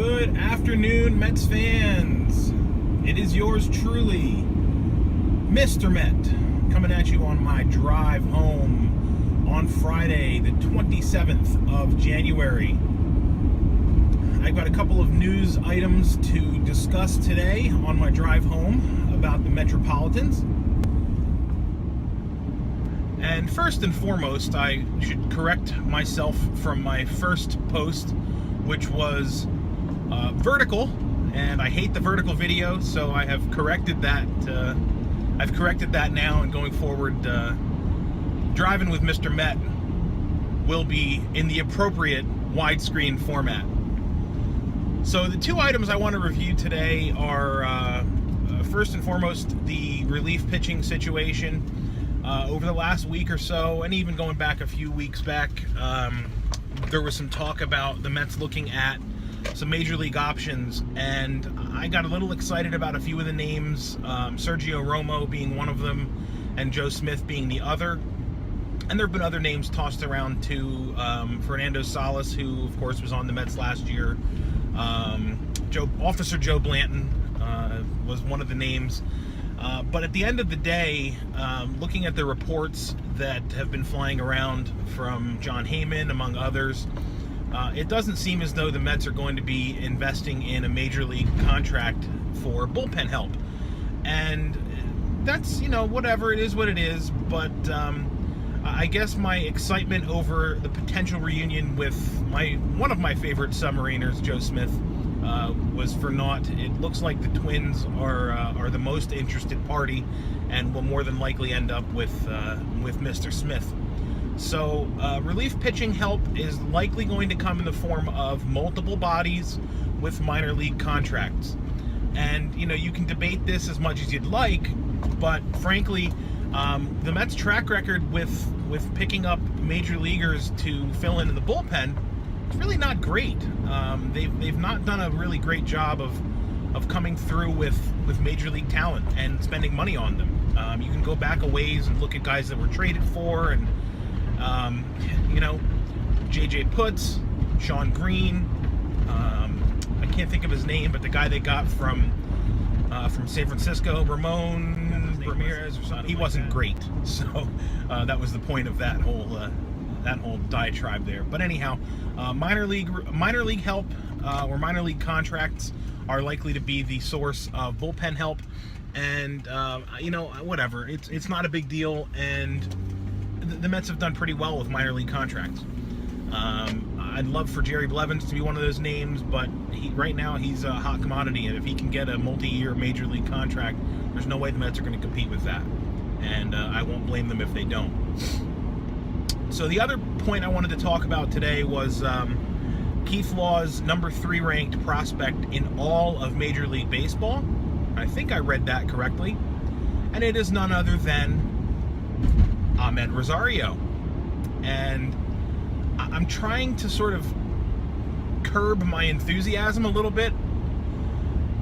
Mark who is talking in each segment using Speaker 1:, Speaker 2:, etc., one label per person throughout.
Speaker 1: Good afternoon, Mets fans. It is yours truly, Mr. Met, coming at you on my drive home on Friday, the 27th of January. I've got a couple of news items to discuss today on my drive home about the Metropolitans. And first and foremost, I should correct myself from my first post, which was vertical, and I hate the vertical video, so I have corrected that. I've corrected that now, and going forward, driving with Mr. Met will be in the appropriate widescreen format. So the two items I want to review today are first and foremost the relief pitching situation. Over the last week or so, and even going back a few weeks back, there was some talk about the Mets looking at some major league options, and I got a little excited about a few of the names, Sergio Romo being one of them, and Joe Smith being the other. And there have been other names tossed around too. Fernando Salas, who of course was on the Mets last year. Officer Joe Blanton was one of the names. But at the end of the day, looking at the reports that have been flying around from John Heyman, among others, it doesn't seem as though the Mets are going to be investing in a major league contract for bullpen help. And that's, whatever, it is what it is. But I guess my excitement over the potential reunion with one of my favorite submariners, Joe Smith, was for naught. It looks like the Twins are the most interested party, and will more than likely end up with Mr. Smith. So relief pitching help is likely going to come in the form of multiple bodies with minor league contracts. And you can debate this as much as you'd like, but frankly, the Mets' track record with picking up major leaguers to fill in the bullpen, it's really not great. They've not done a really great job of coming through with major league talent and spending money on them. You can go back a ways and look at guys that were traded for, and J.J. Putz, Sean Green. I can't think of his name, but the guy they got from San Francisco, Ramon Ramirez or something. He wasn't great, so that was the point of that whole diatribe there. But anyhow, minor league help or minor league contracts are likely to be the source of bullpen help, and whatever. It's not a big deal, and the Mets have done pretty well with minor league contracts. I'd love for Jerry Blevins to be one of those names, but right now he's a hot commodity, and if he can get a multi-year major league contract, there's no way the Mets are going to compete with that, and I won't blame them if they don't. So the other point I wanted to talk about today was Keith Law's number 3 ranked prospect in all of Major League Baseball. I think I read that correctly, and it is none other than Ahmed Rosario. And I'm trying to sort of curb my enthusiasm a little bit,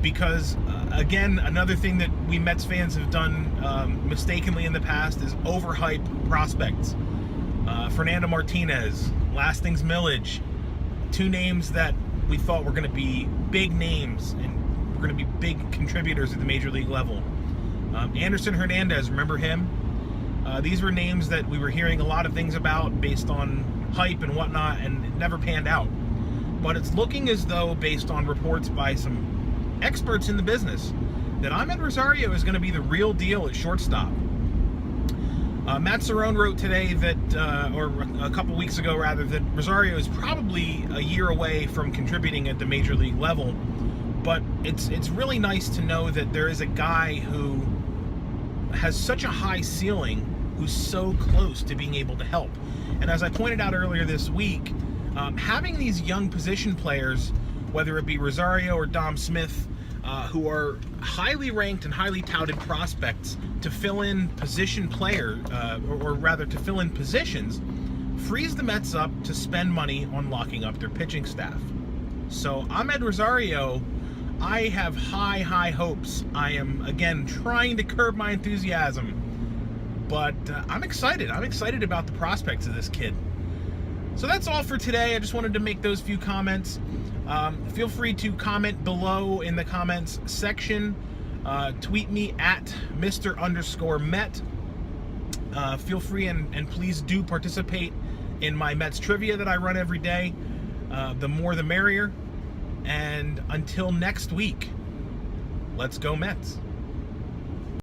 Speaker 1: because again, another thing that we Mets fans have done mistakenly in the past is overhype prospects. Fernando Martinez, Lastings Millage, two names that we thought were going to be big names and were going to be big contributors at the major league level. Anderson Hernandez, remember him? These were names that we were hearing a lot of things about based on hype and whatnot, and it never panned out. But it's looking as though, based on reports by some experts in the business, that Ahmed Rosario is going to be the real deal at shortstop. Matt Cerrone wrote today that, or a couple weeks ago rather, that Rosario is probably a year away from contributing at the major league level. But it's really nice to know that there is a guy who has such a high ceiling, who's so close to being able to help. And as I pointed out earlier this week, having these young position players, whether it be Rosario or Dom Smith, who are highly ranked and highly touted prospects to fill in position or rather to fill in positions, frees the Mets up to spend money on locking up their pitching staff. So Ahmed Rosario, I have high hopes. I am, again, trying to curb my enthusiasm, but I'm excited. I'm excited about the prospects of this kid. So that's all for today. I just wanted to make those few comments. Feel free to comment below in the comments section. Tweet me at Mr_Met. Feel free and please do participate in my Mets trivia that I run every day. The more the merrier. And until next week, let's go Mets.